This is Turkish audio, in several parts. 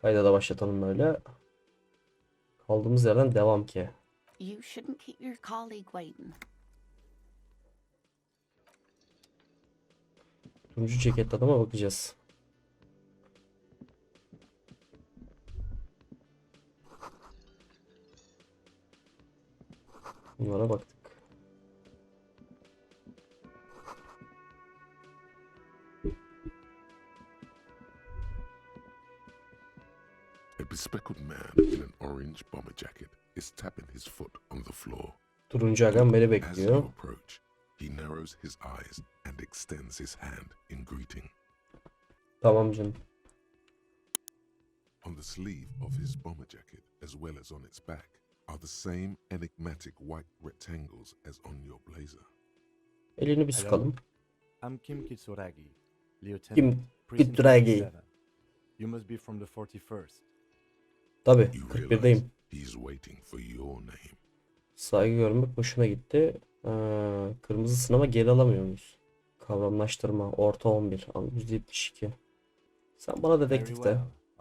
Kayda da başlatalım böyle. Kaldığımız yerden devam ki. You shouldn't keep your colleague waiting. Turuncu ceketli adama bakacağız. Bunlara baktık. A bespectacled man in an orange bomber jacket is tapping his foot on the floor. Turuncu agam beni As you bekliyor. approach, he narrows his eyes and extends his hand in greeting. Tamam canım. On the sleeve of his bomber jacket, as well as on its back, are the same enigmatic white rectangles as on your blazer. Elini bir sıkalım. I'm Kim Kitsuragi, Lieutenant. Kim Precinct Kitsuragi. 57. You must be from the 41st. Tabi You 41'deyim. realize he's waiting for your name. Saygı görmek hoşuna gitti. Kırmızı sınava geri alamıyor muyuz? Kavramlaştırma orta 11 %72. Sen bana Very dedektif de. well,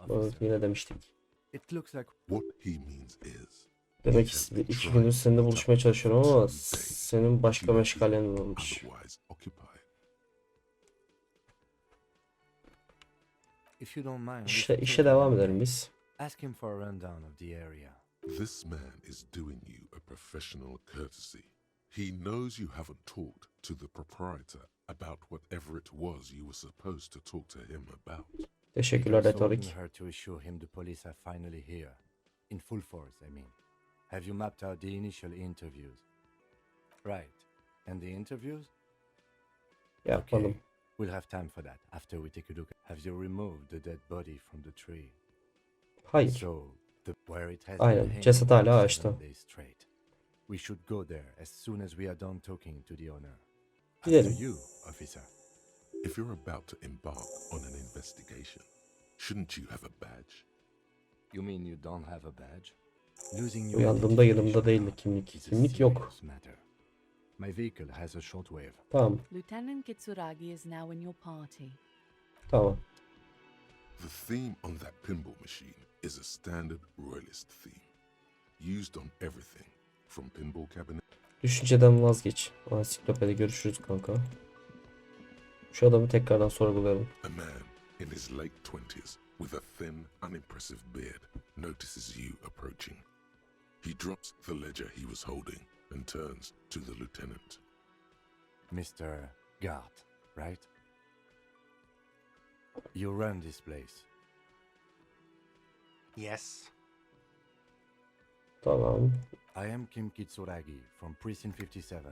Böyle officer. yine demiştik. It looks like What he means is, Demek istedi. 2 gündür seninle buluşmaya çalışıyorum ama senin başka meşgalen varmış. otherwise occupied. if you don't mind, we İşe, should işe talk devam about edelim it. biz. Ask him for a rundown of the area. This man is doing you a professional courtesy. He knows you haven't talked to the proprietor about whatever it was you were supposed to talk to him about. Teşekkürler It also retorik. wouldn't hurt to assure him the police are finally here. In full force, I mean. Have you mapped out the initial interviews? Right. And the interviews? Yapalım. We'll have time for that after we take a look. Have you removed the dead body from the tree? Hayır. So, where it has Aynen, been hanging ceset hala for ağaçta. 7 days straight. We should go there as soon as we are done talking to the owner. Gidelim. After you, officer. If you're about to embark on an investigation, shouldn't you have a badge? You mean you don't have a badge? Losing your Uyandığımda yanımda identification değildi card kimlik. is a Kimlik yok. serious matter. My vehicle has a shortwave. Tamam. Lieutenant Kitsuragi is now in your party. Tamam. The theme on that pinball machine is a standard royalist theme, used on everything from pinball cabinet. Düşünceden vazgeç. Ansiklopedi görüşürüz kanka. Şu adamı tekrardan sorgulayalım. A man in his late 20s with a thin, unimpressive beard notices you approaching. He drops the ledger he was holding and turns to the lieutenant. Mr. Gart, right? You run this place. Yes. Tamam. I am Kim Kitsuragi from Precinct 57.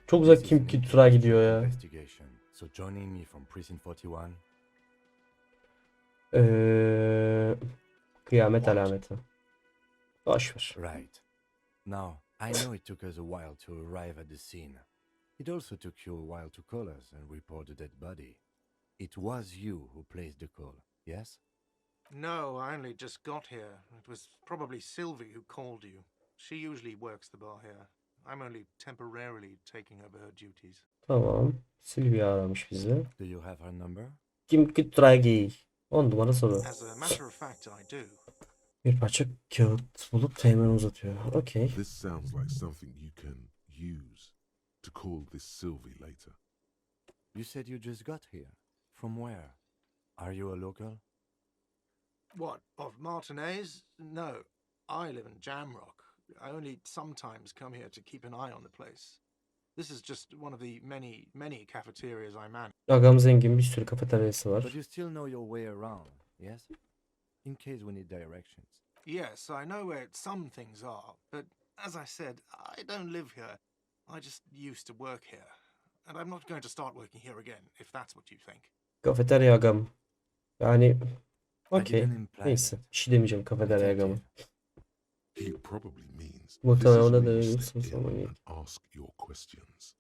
Çok güzel This is Kim an Kitsuragi gidiyor ya. investigation. So joining me from Precinct 41. Kıyamet What? alameti. Boş ver. Right. Now, I know it took us a while to arrive at the scene. It also took you a while to call us and report the dead body. It was you who placed the call, yes? No, I only just got here. It was probably Sylvie who called you. She usually works the bar here. I'm only temporarily taking over her duties. Tamam. Sylvia aramış bizi. Do you have her number? Kim Kitsuragi. 10 numara soru. As a matter of fact, I do. Bir parça kağıt bulup teğmen uzatıyor. Okey. This sounds like something you can use to call this Sylvie later. You said you just got here. From where? Are you a local? What, of Martinez? No, I live in Jamrock. I only sometimes come here to keep an eye on the place. This is just one of the many cafeterias I manage. Agam zengin, bir sürü kafeteryası var. But you still know your way around, yes? In case we need directions. Yes, I know where some things are, but as I said, I don't live here. I just used to work here. And I'm not going to start working here again, if that's what you think. Kafeterya agam. Yani I okey. didn't imply Neyse. that. Bir şey demeyeceğim kafeterya agamı. He probably means this Muhtemelen is ona da where you verirsin step in sonra. and ask your questions.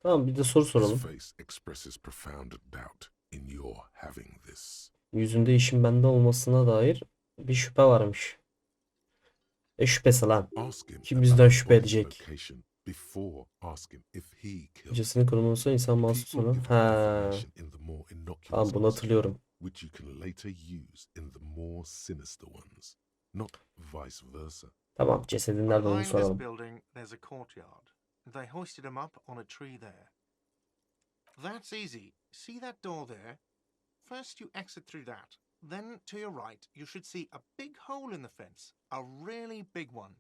Tamam, bir de soru His soralım. face expresses profound doubt in your having this. Yüzünde işin bende olmasına dair bir şüphe varmış. Şüphesi lan. Ask him Kim about bizden the şüphe body's edecek? location before asking if he killed. Hocasının konumuysa insan mahsus People olan. give Ha. information in the more Tamam, innocuous bunu hatırlıyorum. which you can later use in the more sinister ones, not vice versa. Tamam, cesedin nerede olduğunu Behind this soralım. building, there's a courtyard. They hoisted him up on a tree there. That's easy. See that door there? First you exit through that. Then to your right, you should see a big hole in the fence. A really big one.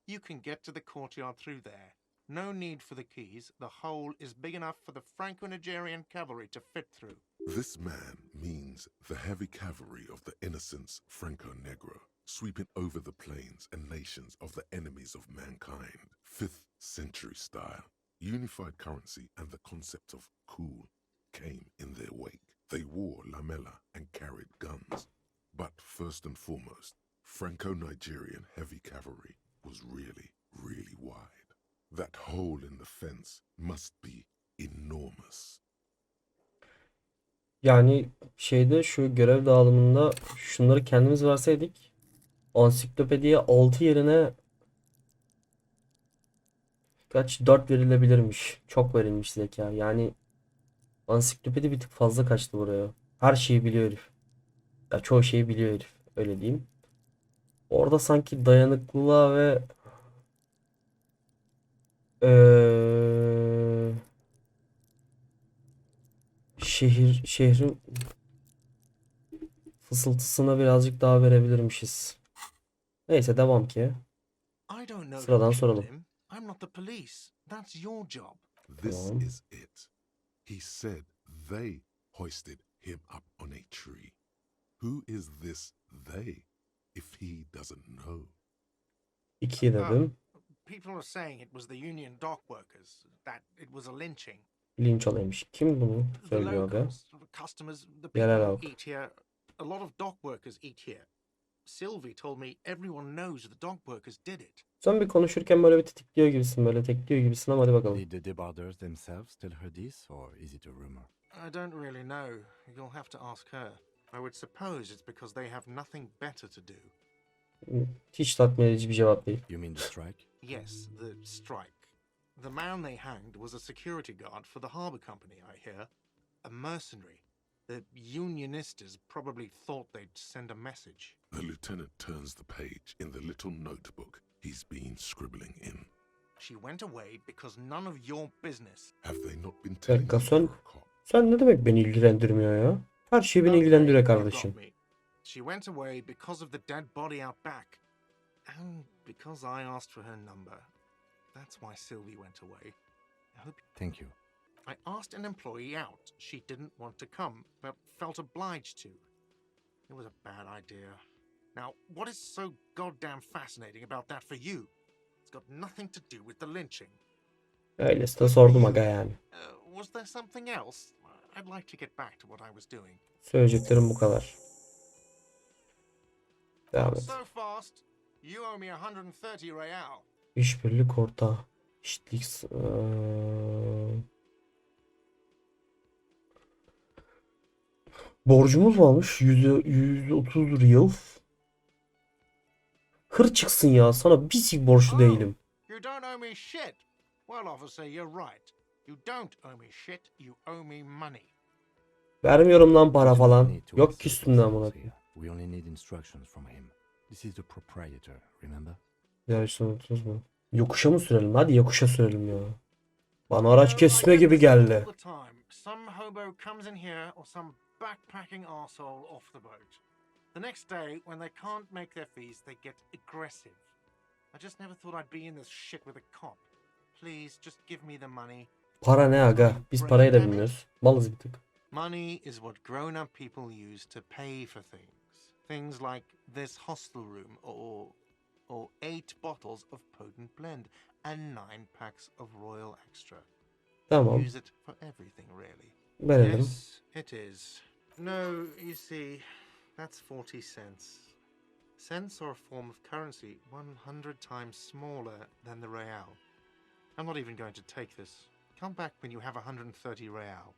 You can get to the courtyard through there. No need for the keys. The hole is big enough for the Franco-Nigerian cavalry to fit through. This man means the heavy cavalry of the innocents Franco-Negro, sweeping over the plains and nations of the enemies of mankind. 5th century style. Unified currency and the concept of cool came in their wake. They wore lamella and carried guns. But first and foremost, Franco-Nigerian heavy cavalry was really, really wide. That hole in the fence must be enormous. Yani şeyde şu görev dağılımında şunları kendimiz verseydik ansiklopediye 6 yerine kaç 4 verilebilirmiş. Çok verilmiş zeka. Yani ansiklopedi bir tık fazla kaçtı buraya. Her şeyi biliyor herif. Ya çoğu şeyi biliyor herif. Öyle diyeyim. Orada sanki dayanıklılığa ve şehrin fısıltısına birazcık daha verebilirmişiz. Neyse devam ki. I don't know Sıradan who killed soralım. him. I'm not the police. That's your job. This Tamam. is it. He said they hoisted him up on a tree. Who is this they, if he doesn't know? 2 dedim. People are saying it was the union dock workers, that it was a lynching. Linç olaymış. Kim bunu The söylüyor be? locals, the customers, the Yerel people halk. who eat here, a lot of dock workers eat here. Sylvie told me everyone knows the dock workers did it. Sen bir konuşurken böyle bir tetikliyor gibisin, böyle tekliyor gibisin ama hadi bakalım. Did the deboarders themselves tell her this, or is it a rumor? I don't really know. You'll have to ask her. I would suppose it's because they have nothing better to do. Hiç tatmin edici bir cevap değil. You mean the strike? Yes, the strike. The man they hanged was a security guard for the harbour company, I hear. A mercenary. The unionistas probably thought they'd send a message. The lieutenant turns the page in the little notebook he's been scribbling in. She went away because none of your business. Have they not been telling Dakika, you sen, you're a cop? sen ne demek beni ilgilendirmiyor ya? Her şey beni ilgilendiriyor Okay, you got kardeşim. me. She went away because of the dead body out back. And because I asked for her number. That's why Sylvie went away. I hope Thank you. I asked an employee out. She didn't want to come, but felt obliged to. It was a bad idea. Now, what is so goddamn fascinating about that for you? It's got nothing to do with the lynching. Öylesi de sordum aga yani. Was there something else? I'd like to get back to what I was doing. Söyleyeceklerim bu kadar. Devam et. So fast, you owe me 130 real. İşbirlik ortağı. İşlik... Borcumuz varmış. 130 yıl. Hır çıksın ya. Sana bir sik borçlu değilim. You don't owe me shit. Well, officer, you're right. You don't owe me shit. You owe me money. Vermiyorum lan para We do not falan. need to Yok ki accept üstünden ourselves bunu. here. We only need instructions from him. This is the proprietor, remember? Yarışını unutunuz mu? Yokuşa mı sürelim? Hadi yokuşa sürelim ya. Bana araç I kesme get gibi this geldi. all the time. Some hobo comes in here or some backpacking arsehole off the boat. The next day, when they can't make their fees, they get aggressive. I just never thought I'd be in this shit with a cop. Please, just give me the money. Para ne aga? Biz parayı da bilmiyoruz. Malız bir tık. Money is what grown-up people use to pay for things. Things like this hostel room or 8 bottles of potent blend and 9 packs of Royal Extra. Tamam. Use it for everything, really. Verelim. Yes, it is. No, you see, that's 40 cents. Cents are a form of currency 100 times smaller than the real. I'm not even going to take this. Come back when you have 130 real.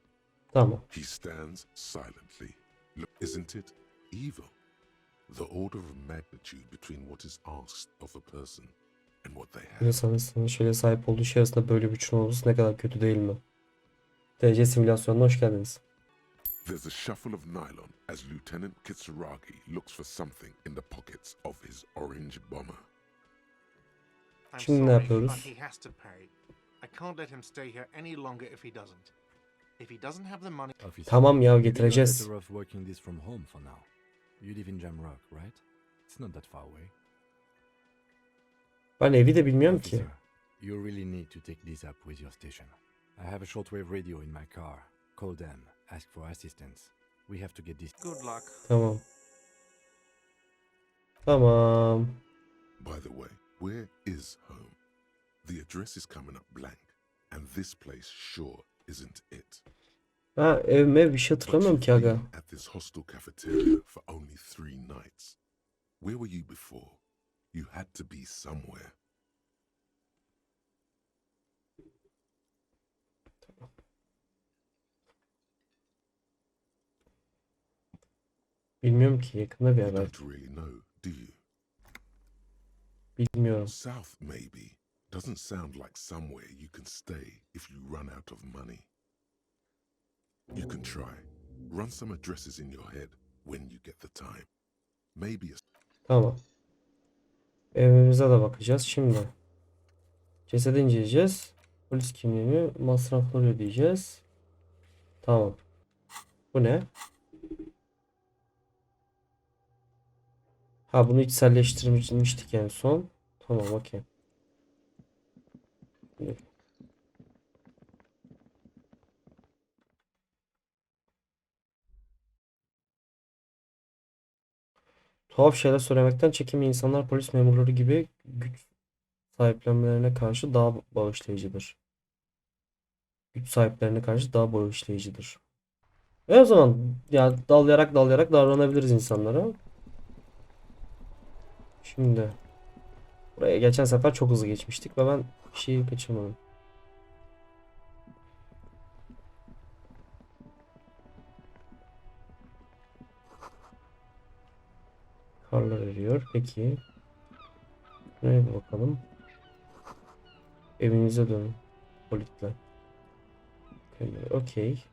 Tamam. He stands silently. Look, isn't it evil? The order of magnitude between what is asked of a person and what they Bir have. insanın şöyle sahip olduğu şey arasında böyle bir uçurum olması ne kadar kötü değil mi? TC simülasyonuna hoş geldiniz. There's a shuffle of nylon as Lieutenant Kitsuragi looks for something in the pockets of his orange bomber. I'm Şimdi ne sorry, yapıyoruz? but he has to pay. I can't let him stay here any longer if he doesn't. If he doesn't have the money... Officer, Tamam ya, maybe you're getireceğiz. better off working this from home for now. You live in Jamrock, right? It's not that far away. Ben evi de bilmiyorum ki. Officer, you really need to take this up with your station. I have a shortwave radio in my car. Call them, ask for assistance. We have to get this. Good luck. Tamam. Tamam. By the way, where is home? The address is coming up blank, and this place sure isn't it. Ha, evime bir şey But hatırlamıyorum you've ki aga. been at this hostel cafeteria for only 3 nights. Where were you before? You had to be somewhere. Bilmiyorum ki, yakında bir You yer don't belki. really know, do you? Bilmiyorum. South, maybe. Doesn't sound like somewhere you can stay if you run out of money. You can try. Run some addresses in your head when you get the time. Maybe a... Tamam. Evimize de bakacağız şimdi. Cesedi inceleyeceğiz. Polis kimliğini, masrafları ödeyeceğiz. Tamam. Bu ne? Ha, bunu içselleştirmiştik en son. Tamam, okey. Tuhaf şeyler söylemekten çekinmeyen insanlar polis memurları gibi güç sahiplenmelerine karşı daha bağışlayıcıdır. Güç sahiplerine karşı daha bağışlayıcıdır. O zaman ya dalayarak davranabiliriz insanlara. Şimdi buraya geçen sefer çok hızlı geçmiştik ve ben bir şeyi kaçırmadım. Karlar eriyor. Peki. Buraya bir bakalım. Evinize dönün. Politle. Okey.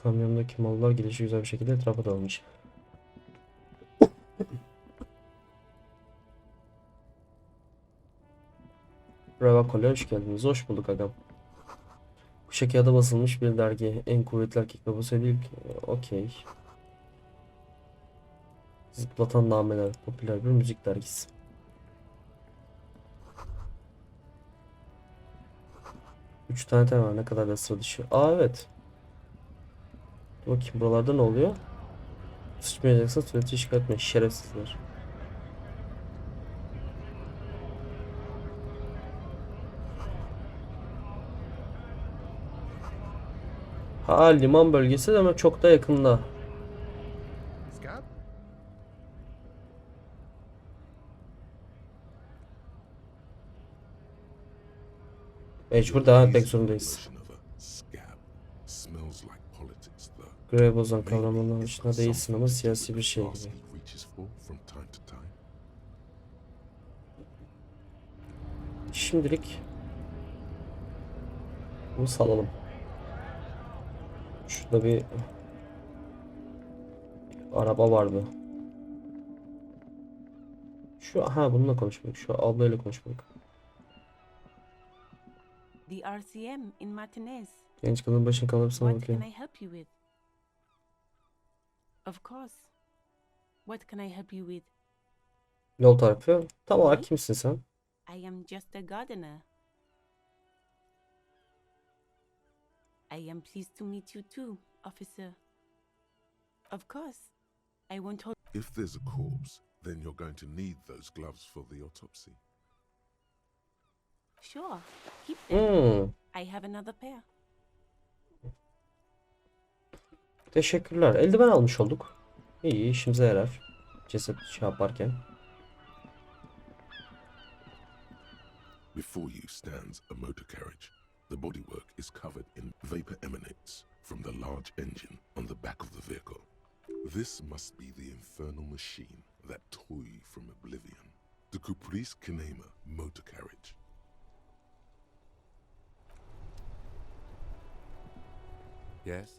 Kamyondaki mallar gelişi güzel bir şekilde etrafa dağılmış. Ravakole hoş geldiniz. Hoş bulduk agam. Kuşa kağıda basılmış bir dergi. En kuvvetli erkek babası değil. Okey. Zıplatan nameler. Popüler bir müzik dergisi. Üç tane tema var. Ne kadar da sıra dışı. Aa, evet. Dur bakayım, buralarda ne oluyor? Sıçmayacaksa tuvaleti şikayet etmeyin. Şerefsizler. Ha, liman bölgesi de ama çok da yakında. Scab? Mecbur devam etmek Amazing zorundayız. version of a scab. Smells like politics though. Görev bozan Maybe kavramların it's dışında got değilsin ama something to do siyasi with bir the şey flask gibi. he reaches for from time to time. Şimdilik bunu salalım. Şurada bir araba vardı. Bununla konuşmak. Şu ablayla konuşmak. The RCM in Martinez. Genç kadın başını kaldırıp sana What can bakıyor. I help you with? Of course. What can I help you with? Yol tarifi. Tam olarak kimsin sen? I am just a gardener. I am pleased to meet you too, officer. Of course. I won't hold. If there's a corpse, then you're going to need those gloves for the autopsy. Sure. Keep them. Hmm. I have another pair. Teşekkürler. Eldiven almış olduk. İyi, işimize yarar. Ceset şey yaparken. Before you stands a motor carriage. The bodywork is covered in vapor emanates from the large engine on the back of the vehicle. This must be the infernal machine that tore you from oblivion. The Caprice Kinema motor carriage. Yes?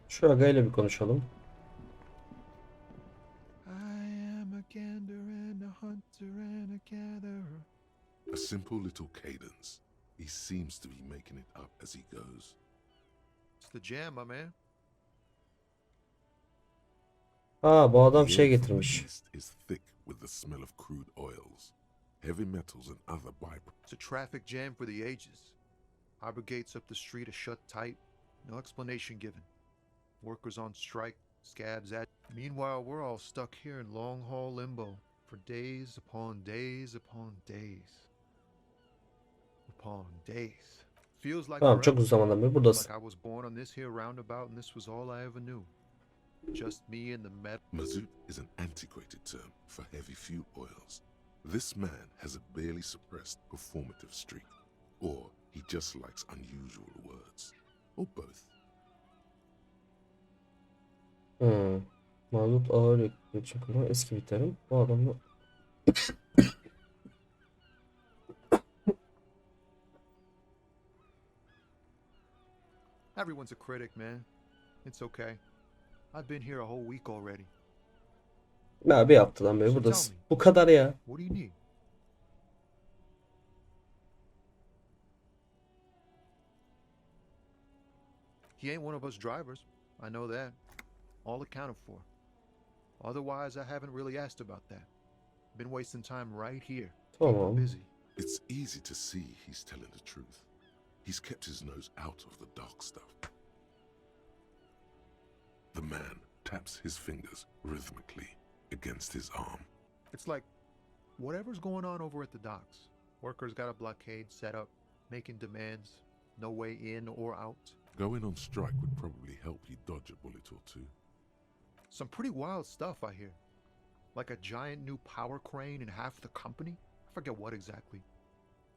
Şu agayla bir konuşalım. I am a gander and a hunter and a gatherer. A simple little cadence. He seems to be making it up as he goes. It's the jam, my man. Ha, bu adam The şey air from the getirmiş. east is thick with the smell of crude oils, heavy metals and other byproducts. It's a traffic jam for the ages. Harbor gates up the street are shut tight. No explanation given. Workers on strike, scabs at. Meanwhile, we're all stuck here in long haul limbo for days upon days upon days. Upon days. Feels like Tamam, çok forever. uzun zamandan beri buradasın. Like I was born on this here roundabout and this was all I ever knew. Just me and the metal. Mazout is an antiquated term for heavy fuel oils. This man has a barely suppressed performative streak, or he just likes unusual words, or both. Mazot ağır yakıt için kullanılan eski bir terim. Bu adamla Everyone's a critic, man. It's okay. I've been here a whole week already. ya bir haftadan beri buradasın. Bu kadar ya. What do you need? He ain't one of us drivers. I know that. All accounted for. Otherwise, I haven't really asked about that. Been wasting time right here. Tamam. Busy. It's easy to see he's telling the truth. He's kept his nose out of the dark stuff. The man taps his fingers rhythmically against his arm. It's like whatever's going on over at the docks. Workers got a blockade set up, making demands. No way in or out. Going on strike would probably help you dodge a bullet or two. Some pretty wild stuff, I hear. Like a giant new power crane in half the company? I forget what exactly.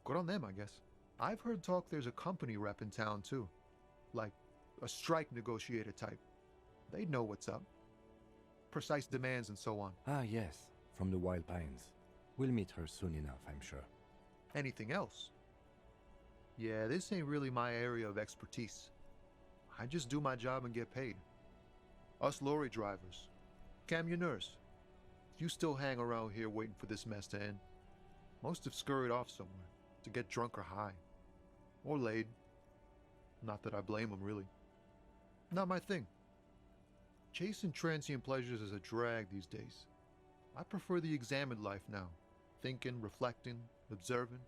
Good on them, I guess. I've heard talk there's a company rep in town too. Like a strike negotiator type. They'd know what's up. Precise demands and so on. Ah, yes, from the Wild Pines. We'll meet her soon enough, I'm sure. Anything else? Yeah, this ain't really my area of expertise. I just do my job and get paid. Us lorry drivers, camionneurs, you still hang around here waiting for this mess to end. Most have scurried off somewhere to get drunk or high. Or laid. Not that I blame them, really. Not my thing. Chasing transient pleasures is a drag these days. I prefer the examined life now. Thinking, reflecting, observing.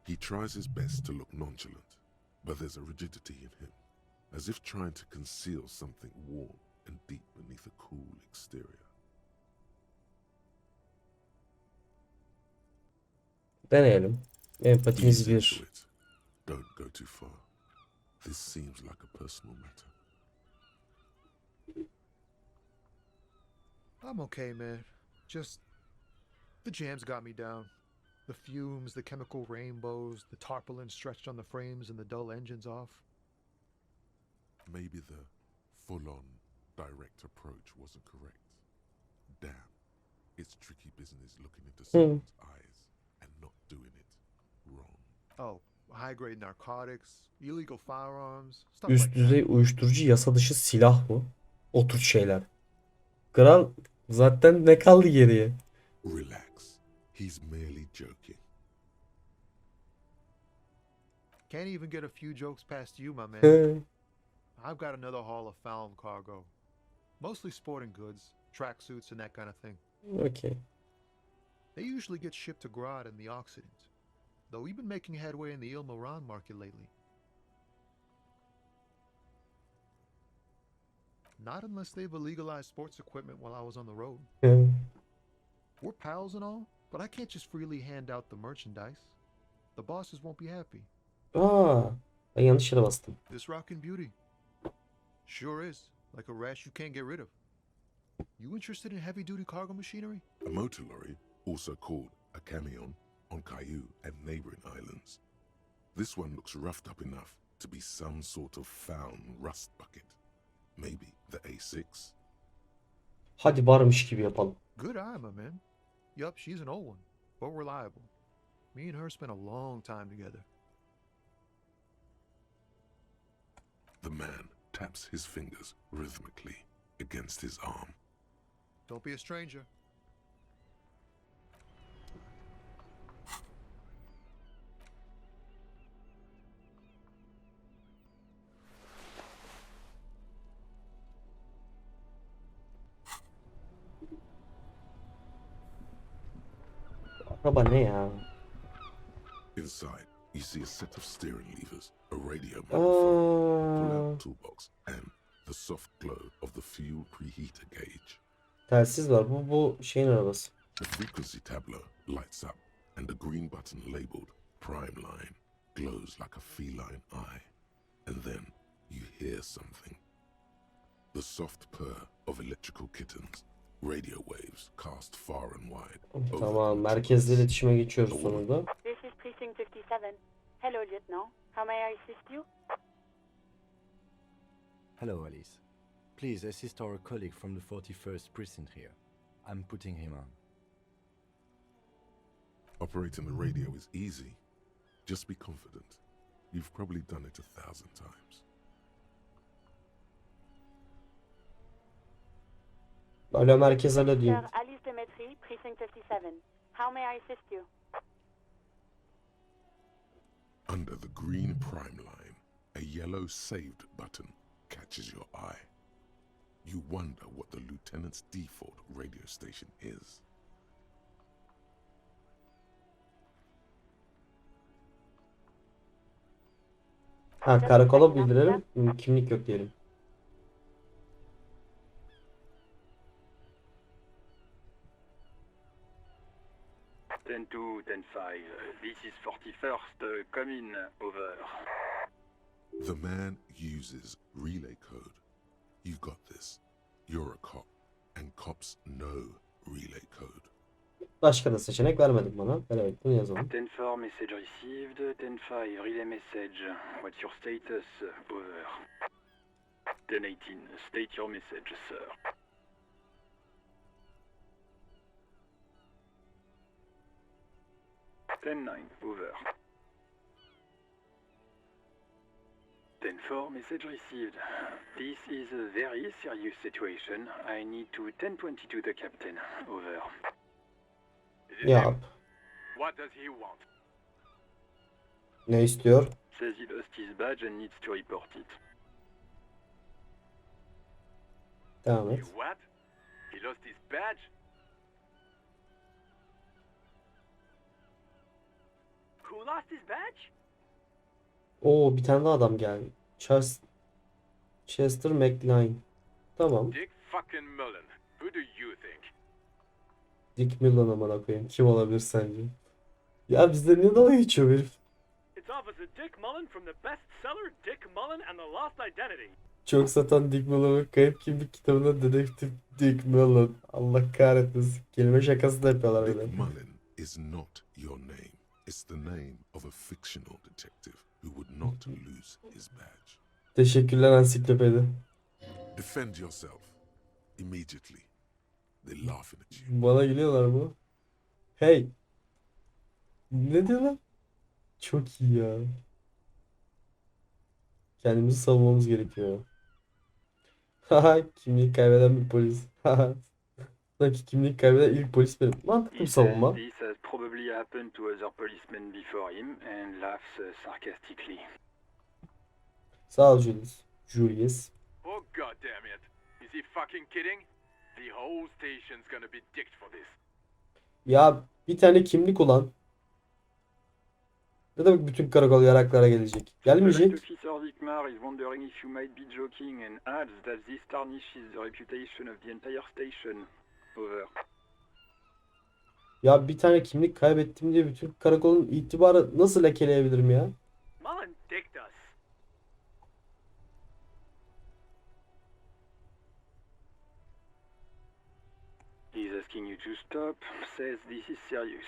He tries his best to look nonchalant, but there's a rigidity in him, as if trying to conceal something warm and deep beneath a cool exterior. Deneyelim. Empatimiz Ease into bir. it. Don't go too far. This seems like a personal matter. I'm okay, man. Just the jams got me down. The fumes, the chemical rainbows, the tarpaulin stretched on the frames and the dull engines off. Maybe the full-on direct approach wasn't correct. Damn, it's tricky business looking into someone's eyes and not doing it wrong. Oh, high-grade narcotics, illegal firearms, stuff Üst like düzey that. uyuşturucu, yasa dışı silah mı? O tür şeyler. Kral zaten ne kaldı geriye? Relax. He's merely joking. Can't even get a few jokes past you, my man. He. I've got another haul of found cargo. Mostly sporting goods, tracksuits and that kind of thing. Okay. They usually get shipped to Grad in the Occident, though we've been making headway in the Il Moran market lately. Not unless they've illegalized sports equipment while I was on the road. He. We're pals and all, but I can't just freely hand out the merchandise. The bosses won't be happy. Aa, ben yanlış yere bastım. This rockin' beauty. Sure is, like a rash you can't get rid of. You interested in heavy-duty cargo machinery? A motor lorry, also called a camion, on Caillou and neighboring islands. This one looks roughed up enough to be some sort of found rust bucket. Maybe the A6. Hadi varmış gibi yapalım. Good eye, my man. Yup, she's an old one, but reliable. Me and her spent a long time together. The man taps his fingers rhythmically against his arm. Don't be a stranger. Araba ne ya? Inside, you see a set of steering levers, a radio microphone, pull-out toolbox, and the soft glow of the fuel preheater gauge. Telsiz var. Bu şeyin arabası. The frequency tableau lights up, and the green button labeled Prime Line glows like a feline eye. And then you hear something. The soft purr of electrical kittens, radio waves cast far and wide. Tamam, merkezle iletişime geçiyoruz sonunda. This is Precinct 57. Hello, Lieutenant. How may I assist you? Hello, Alice. Please assist our colleague from the 41st precinct here. I'm putting him on. Operating the radio is easy. Just be confident. You've probably done it 1,000 times. Alo merkez, alo diyeyim. Sir Alice Demetri, Precinct 57. How may I assist you? Under the green prime line, a yellow saved button catches your eye. You wonder what the lieutenant's default radio station is. Ha, karakola bildirelim. Kimlik yok diyelim. 10-2, 10-5. This is 41st. Come in. Over. The man uses relay code. You've got this. You're a cop, and cops know relay code. Başka da seçenek vermedim bana. Evet, bunu yazalım. 10-4, message received. 10-5, relay message. What's your status? Over. 10-18, state your message, sir. 10-9, over. 10-4, message received. This is a very serious situation. I need to 10-22 the captain. Over. Yap. What does he want? Ne istiyor? Says he lost his badge and needs to report it. Devam et. What? He lost his badge? Who lost his badge? Oo, bir tane daha adam geldi. Chester McLean. Tamam. Dick fucking Mullen. Who do you think? Dick Millen amına koyayım. Kim olabilir sence? Ya bizde niye dalga geçiyor bu herif? It's Officer Dick Mullen from the bestseller Dick Mullen and the Lost Identity. Çok satan Dick Millen'ın kayıp kimlik kitabında dedektif Dick Millen. Allah kahretmesin. Kelime şakası da yapıyorlar öyle. Dick Mullen is not your name. It's the name of a fictional detective who would not lose his badge. Teşekkürler ansiklopedi. Defend yourself immediately. They're laughing at you. Bana gülüyorlar mı? Hey. Ne diyorlar? Çok iyi ya. Kendimizi savunmamız gerekiyor. Haha, kimlik kaybeden bir polis. Haha. Sanki kimlik kaybeden ilk polis benim. Mantıklı bir He says savunma. this has probably happened to other policemen before him and laughs sarcastically. Sağ ol Julius. Julius. Oh god damn it. Is he fucking kidding? The whole station's gonna be dicked for this. Ya bir tane kimlik olan. Ne demek bütün karakol yaraklara gelecek? Gelmeyecek. Officer Vikmar is wondering if you might be joking and adds that this tarnishes the reputation of the entire station. Over. Ya bir tane kimlik kaybettim diye bütün karakolun itibarı nasıl lekeleyebilirim ya? Mullen dicked us. He's asking you to stop, says this is serious.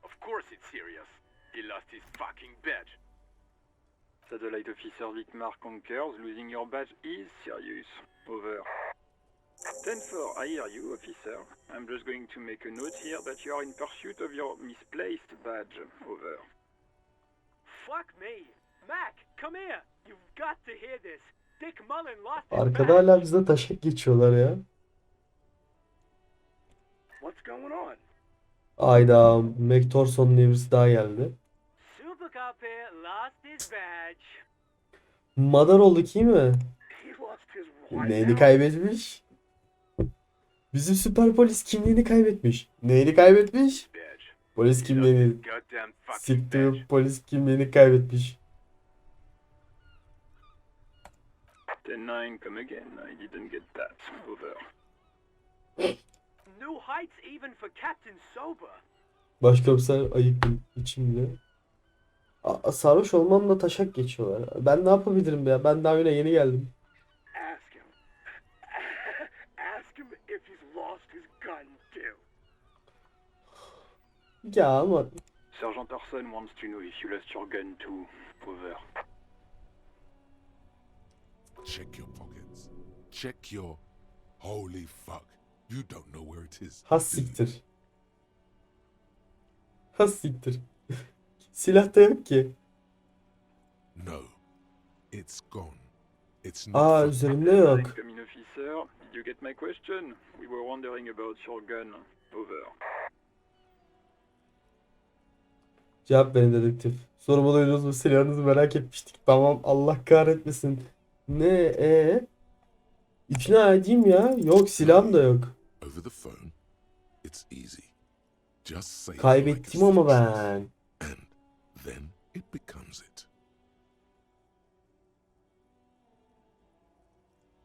Of course it's serious. He lost his fucking badge. Satellite Officer Vicmar Conkers, losing your badge is serious. Over. 10-4, I hear you, officer. I'm just going to make a note here that you are in pursuit of your misplaced badge. Over. Fuck me. Mac, come here. You've got to hear this. Dick Mullen lost his Arkada badge. hala bizde taşak geçiyorlar ya. What's going on? Ayda McTorson diye birisi daha geldi. Super Cop here lost his badge. Madar olduk iyi mi? He lost his what Neyini now? kaybetmiş? Bizim süper polis kimliğini kaybetmiş. Neyini kaybetmiş? Badge. Polis kimliğini. Goddamn fucking Siktir badge. polis kimliğini kaybetmiş. 10-9, come again. I didn't get that. Over. New heights even for Captain Sober. Başkomiser ayıp içimde. Sarhoş olmamla taşak geçiyorlar. Ben ne yapabilirim ya? Ben daha öyle yeni geldim. Ask him. Ask him if he's lost his gun too. Ya ama Sergeant Orson wants to know if you lost your gun too. Over. Check your pockets. Check your... Holy fuck. You don't know where it is. has siktir. Has siktir. Silah da yok ki. No. It's gone. It's Aa not for... üzerimde yok. Come in, officer. Did you get my question? We were wondering about your gun. Over. Cevap verin dedektif. Sorumu duydunuz mu? Silahınızı merak etmiştik. Tamam Allah kahretmesin. Ne? İkna edeyim ya. Yok silahım da yok. Over the phone, it's easy. Just say Kaybettim ama ben. and then it becomes it.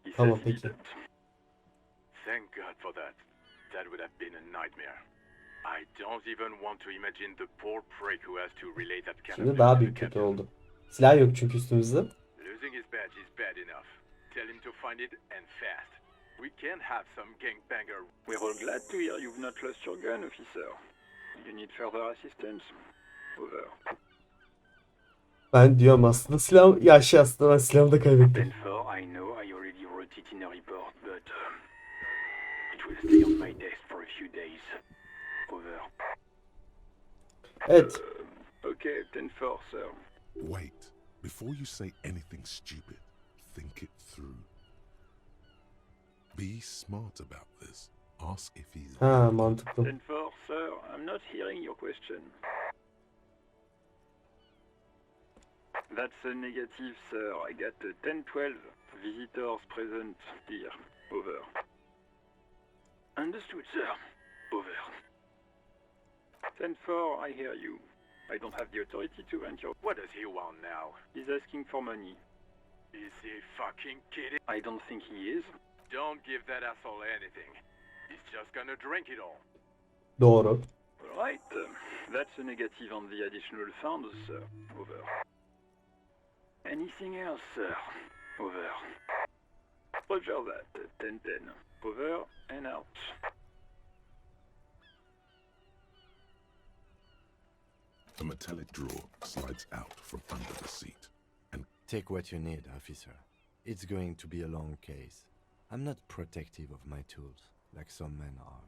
He Tamam says he peki. didn't. Thank God for that. That would have been a nightmare. I don't even want to imagine the poor prick who has to relay that kind of Şimdi news daha to the büyük kötü captain. oldu. Silah yok çünkü üstümüzde. Losing his badge is bad enough. Tell him to find it and fast. We can't have some gangbanger. We're all glad to hear you've not lost your gun, officer. You need further assistance? Over. Ben diyorum aslında silah ya aslında ben silahımı da kaybettim. 10-4, I know I already wrote it in a report, but it will stay on my desk for a few days. Over. Evet. Okay, 10-4, sir. Wait. Before you say anything stupid, think it through. Be smart about this. Ask if he's... Ha mantıklı. 10-4, sir. I'm not hearing your question. That's a negative, sir. I got a 10-12 visitors present here. Over. Understood, sir. Over. 10-4, I hear you. I don't have the authority to enter. What does he want now? He's asking for money. Is he fucking kidding? I don't think he is. Don't give that asshole anything. He's just gonna drink it all. Doğru. Alright, that's a negative on the additional funds, sir. Over. Anything else, sir? Over. Roger that, 10-10. Over and out. A metallic drawer slides out from under the seat. And Take what you need, officer. It's going to be a long case. I'm not protective of my tools, like some men are.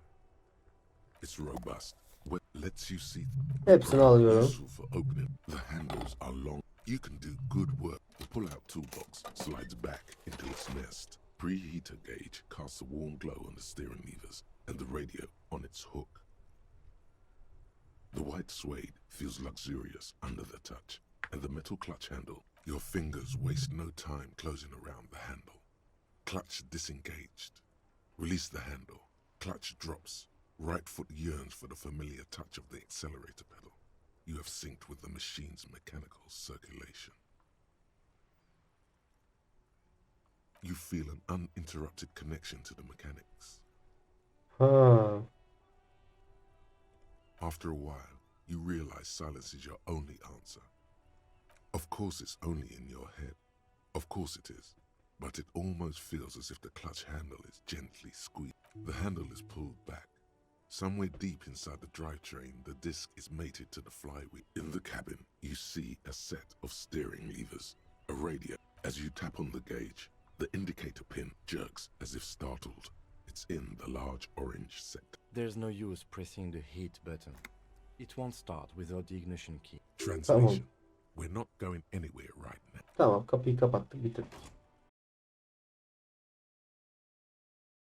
it's robust. What lets you see... Hepsini alıyorum. Useful for opening. The handles are long. You can do good work. The pull-out toolbox slides back into its nest. Preheater gauge casts a warm glow on the steering levers and the radio on its hook. The white suede feels luxurious under the touch, and the metal clutch handle, your fingers waste no time closing around the handle. Clutch disengaged. Release the handle. Clutch drops. Right foot yearns for the familiar touch of the accelerator pedal. You have synced with the machine's mechanical circulation. You feel an uninterrupted connection to the mechanics. Ha. After a while, you realize silence is your only answer. Of course it's only in your head. Of course it is. But it almost feels as if the clutch handle is gently squeezed. The handle is pulled back. Somewhere deep inside the drivetrain, the disc is mated to the flywheel. In the cabin, you see a set of steering levers, a radio. As you tap on the gauge, the indicator pin jerks as if startled. It's in the large orange set. There's no use pressing the heat button. It won't start without the ignition key. Translation. We're not going anywhere right now. Tamam, kapıyı kapattık, bitirdik.